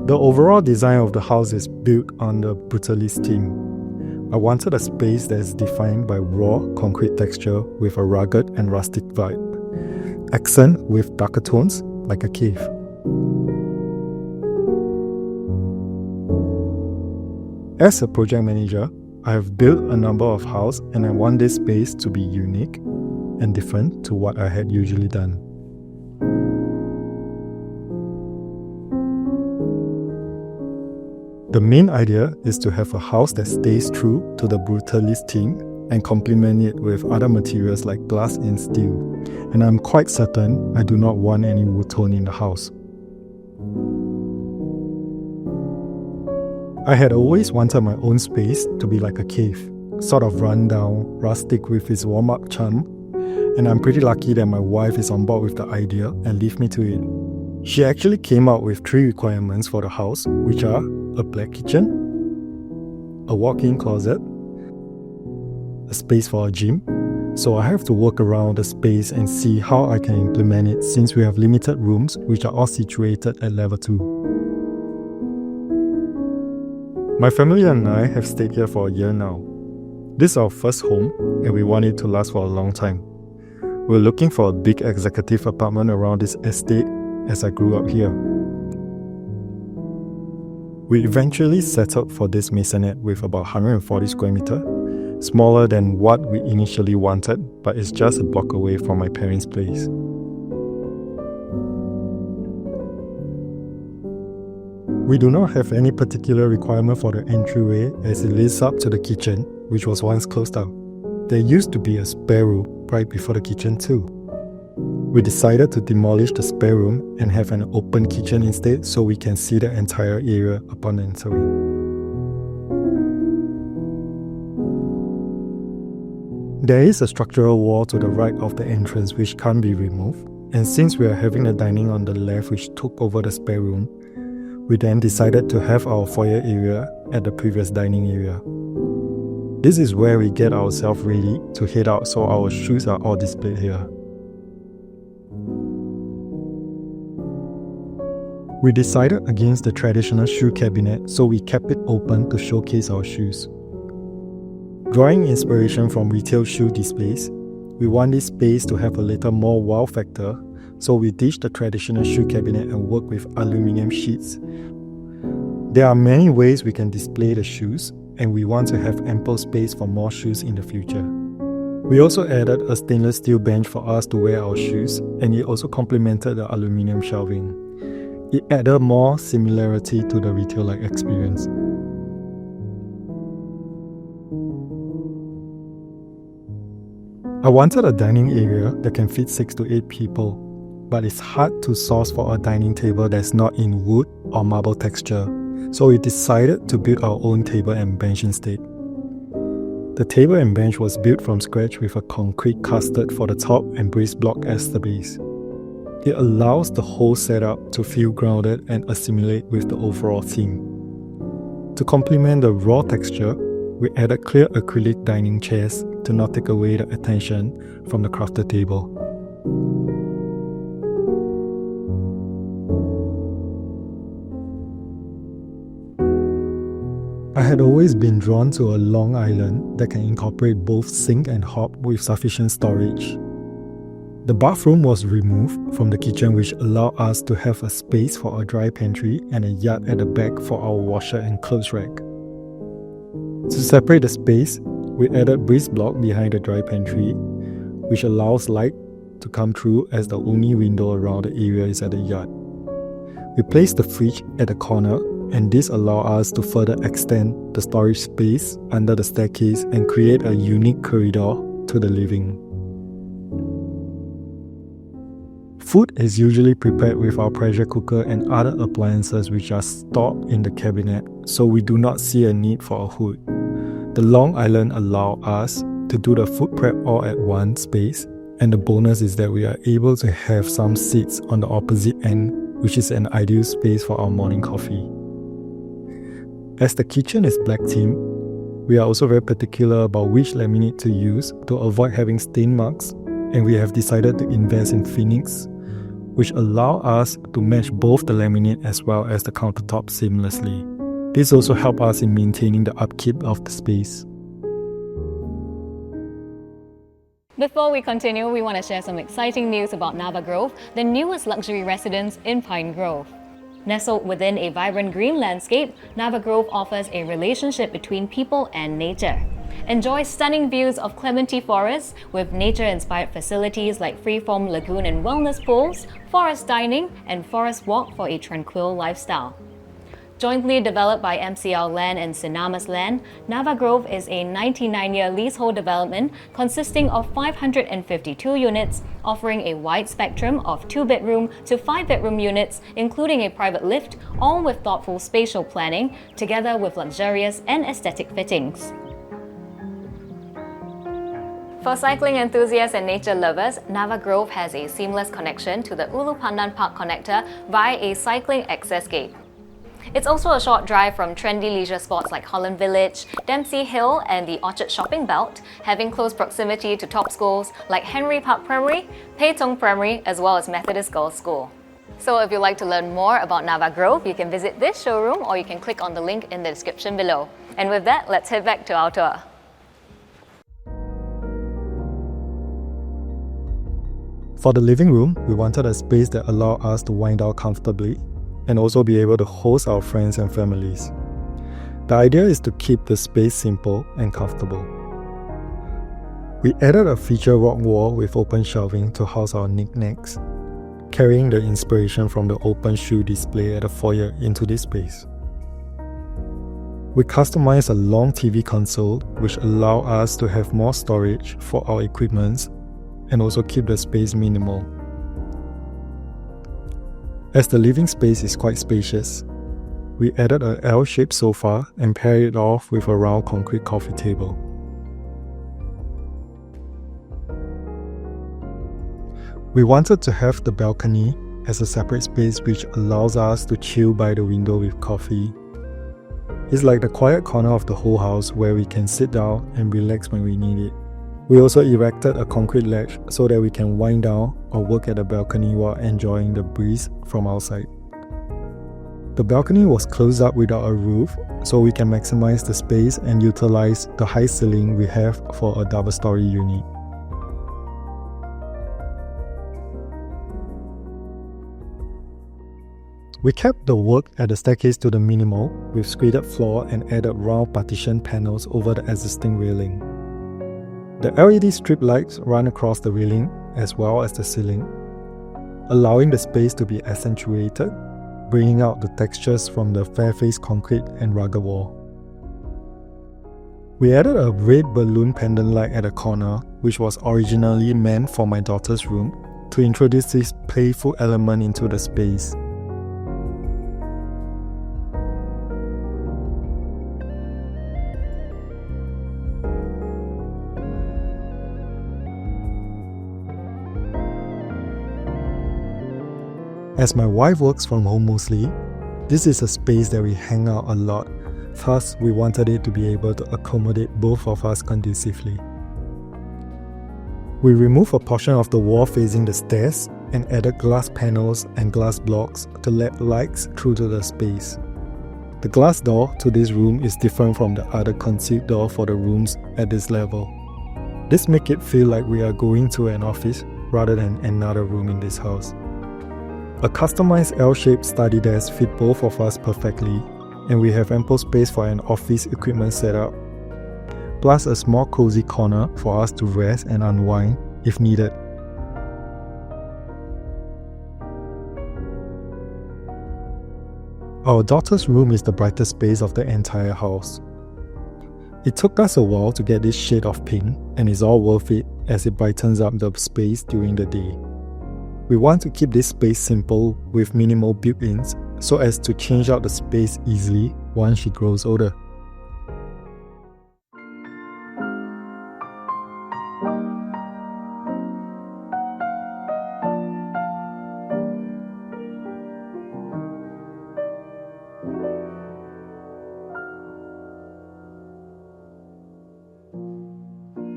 The overall design of the house is built on the Brutalist theme. I wanted a space that is defined by raw concrete texture with a rugged and rustic vibe. Accent with darker tones like a cave. As a project manager, I have built a number of houses and I want this space to be unique and different to what I had usually done. The main idea is to have a house that stays true to the Brutalist theme and complement it with other materials like glass and steel. And I'm quite certain I do not want any wood tone in the house. I had always wanted my own space to be like a cave, sort of run down, rustic with its warm-up charm, and I'm pretty lucky that my wife is on board with the idea and left me to it. She actually came up with 3 requirements for the house, which are a black kitchen, a walk-in closet, a space for a gym. So I have to work around the space and see how I can implement it since we have limited rooms which are all situated at level 2. My family and I have stayed here for a year now. This is our first home and we want it to last for a long time. We're looking for a big executive apartment around this estate as I grew up here. We eventually settled for this Maisonette with about 140 square meter, smaller than what we initially wanted, but it's just a block away from my parents' place. We do not have any particular requirement for the entryway as it leads up to the kitchen, which was once closed out. There used to be a spare room right before the kitchen too. We decided to demolish the spare room and have an open kitchen instead so we can see the entire area upon entering. There is a structural wall to the right of the entrance which can't be removed, and since we are having the dining on the left which took over the spare room, we then decided to have our foyer area at the previous dining area. This is where we get ourselves ready to head out so our shoes are all displayed here. We decided against the traditional shoe cabinet, so we kept it open to showcase our shoes. Drawing inspiration from retail shoe displays, we want this space to have a little more wow factor, so we ditched the traditional shoe cabinet and worked with aluminium sheets. There are many ways we can display the shoes, and we want to have ample space for more shoes in the future. We also added a stainless steel bench for us to wear our shoes, and it also complemented the aluminium shelving. It added more similarity to the retail-like experience. I wanted a dining area that can fit 6 to 8 people, but it's hard to source for a dining table that's not in wood or marble texture, so we decided to build our own table and bench instead. The table and bench was built from scratch with a concrete casted for the top and brace block as the base. It allows the whole setup to feel grounded and assimilate with the overall theme. To complement the raw texture, we added clear acrylic dining chairs to not take away the attention from the crafted table. I had always been drawn to a long island that can incorporate both sink and hob with sufficient storage. The bathroom was removed from the kitchen, which allowed us to have a space for a dry pantry and a yard at the back for our washer and clothes rack. To separate the space, we added brace block behind the dry pantry, which allows light to come through as the only window around the area is at the yard. We placed the fridge at the corner, and this allowed us to further extend the storage space under the staircase and create a unique corridor to the living. Food is usually prepared with our pressure cooker and other appliances which are stored in the cabinet, so we do not see a need for a hood. The long island allows us to do the food prep all at one space, and the bonus is that we are able to have some seats on the opposite end, which is an ideal space for our morning coffee. As the kitchen is black theme, we are also very particular about which laminate to use to avoid having stain marks, and we have decided to invest in Phoenix, which allow us to match both the laminate as well as the countertop seamlessly. This also helps us in maintaining the upkeep of the space. Before we continue, we want to share some exciting news about Nava Grove, the newest luxury residence in Pine Grove. Nestled within a vibrant green landscape, Nava Grove offers a relationship between people and nature. Enjoy stunning views of Clementi Forest with nature-inspired facilities like freeform lagoon and wellness pools, forest dining, and forest walk for a tranquil lifestyle. Jointly developed by MCL Land and Synamis Land, Nava Grove is a 99-year leasehold development consisting of 552 units, offering a wide spectrum of 2-bedroom to 5-bedroom units, including a private lift, all with thoughtful spatial planning, together with luxurious and aesthetic fittings. For cycling enthusiasts and nature lovers, Nava Grove has a seamless connection to the Ulu Pandan Park connector via a cycling access gate. It's also a short drive from trendy leisure spots like Holland Village, Dempsey Hill and the Orchard Shopping Belt, having close proximity to top schools like Henry Park Primary, Pei Tong Primary, as well as Methodist Girls School. So if you'd like to learn more about Nava Grove, you can visit this showroom or you can click on the link in the description below. And with that, let's head back to our tour. For the living room, we wanted a space that allowed us to wind down comfortably and also be able to host our friends and families. The idea is to keep the space simple and comfortable. We added a feature rock wall with open shelving to house our knickknacks, carrying the inspiration from the open shoe display at the foyer into this space. We customized a long TV console which allowed us to have more storage for our equipment and also keep the space minimal. As the living space is quite spacious, we added an L-shaped sofa and paired it off with a round concrete coffee table. We wanted to have the balcony as a separate space which allows us to chill by the window with coffee. It's like the quiet corner of the whole house where we can sit down and relax when we need it. We also erected a concrete ledge so that we can wind down or work at the balcony while enjoying the breeze from outside. The balcony was closed up without a roof, so we can maximize the space and utilize the high ceiling we have for a double-story unit. We kept the work at the staircase to the minimal with screeded floor and added round partition panels over the existing railing. The LED strip lights run across the railing as well as the ceiling, allowing the space to be accentuated, bringing out the textures from the fair-faced concrete and rugged wall. We added a red balloon pendant light at the corner, which was originally meant for my daughter's room, to introduce this playful element into the space. As my wife works from home mostly, this is a space that we hang out a lot, thus we wanted it to be able to accommodate both of us conducively. We removed a portion of the wall facing the stairs and added glass panels and glass blocks to let lights through to the space. The glass door to this room is different from the other concealed door for the rooms at this level. This makes it feel like we are going to an office rather than another room in this house. A customized L-shaped study desk fit both of us perfectly, and we have ample space for an office equipment setup, plus a small cozy corner for us to rest and unwind if needed. Our daughter's room is the brightest space of the entire house. It took us a while to get this shade of pink, and it's all worth it as it brightens up the space during the day. We want to keep this space simple with minimal built-ins so as to change out the space easily once she grows older.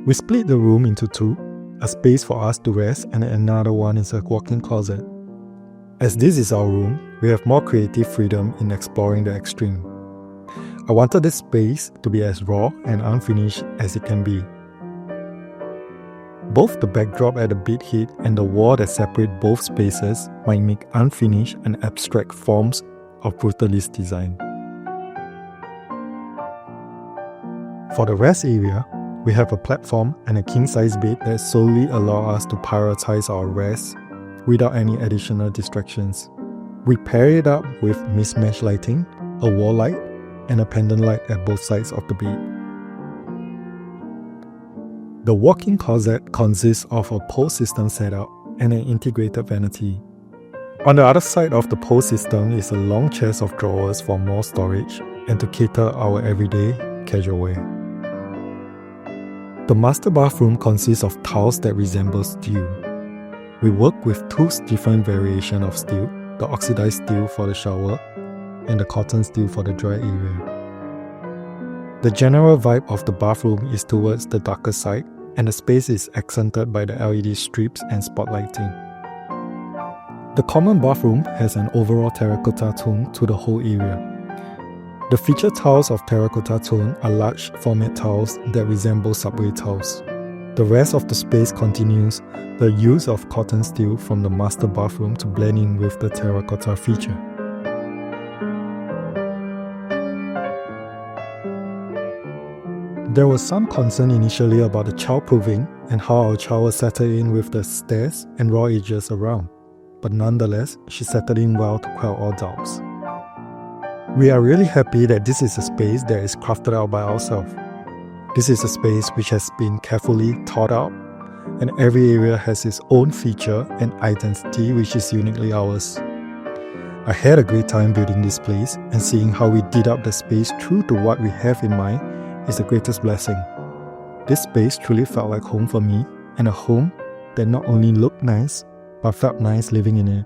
We split the room into two, a space for us to rest and another one is a walk-in closet. As this is our room, we have more creative freedom in exploring the extreme. I wanted this space to be as raw and unfinished as it can be. Both the backdrop at the bed head and the wall that separate both spaces might make unfinished and abstract forms of brutalist design. For the rest area, we have a platform and a king-size bed that solely allow us to prioritize our rest without any additional distractions. We pair it up with mismatched lighting, a wall light, and a pendant light at both sides of the bed. The walk-in closet consists of a pole system setup and an integrated vanity. On the other side of the pole system is a long chest of drawers for more storage and to cater our everyday casual wear. The master bathroom consists of tiles that resemble steel. We work with two different variations of steel, the oxidized steel for the shower and the cotton steel for the dry area. The general vibe of the bathroom is towards the darker side, and the space is accented by the LED strips and spotlighting. The common bathroom has an overall terracotta tone to the whole area. The feature tiles of terracotta tone are large format tiles that resemble subway tiles. The rest of the space continues the use of cotton steel from the master bathroom to blend in with the terracotta feature. There was some concern initially about the childproofing and how our child will settle in with the stairs and raw edges around, but nonetheless, she settled in well to quell all doubts. We are really happy that this is a space that is crafted out by ourselves. This is a space which has been carefully thought out, and every area has its own feature and identity which is uniquely ours. I had a great time building this place, and seeing how we did up the space true to what we have in mind is the greatest blessing. This space truly felt like home for me, and a home that not only looked nice, but felt nice living in it.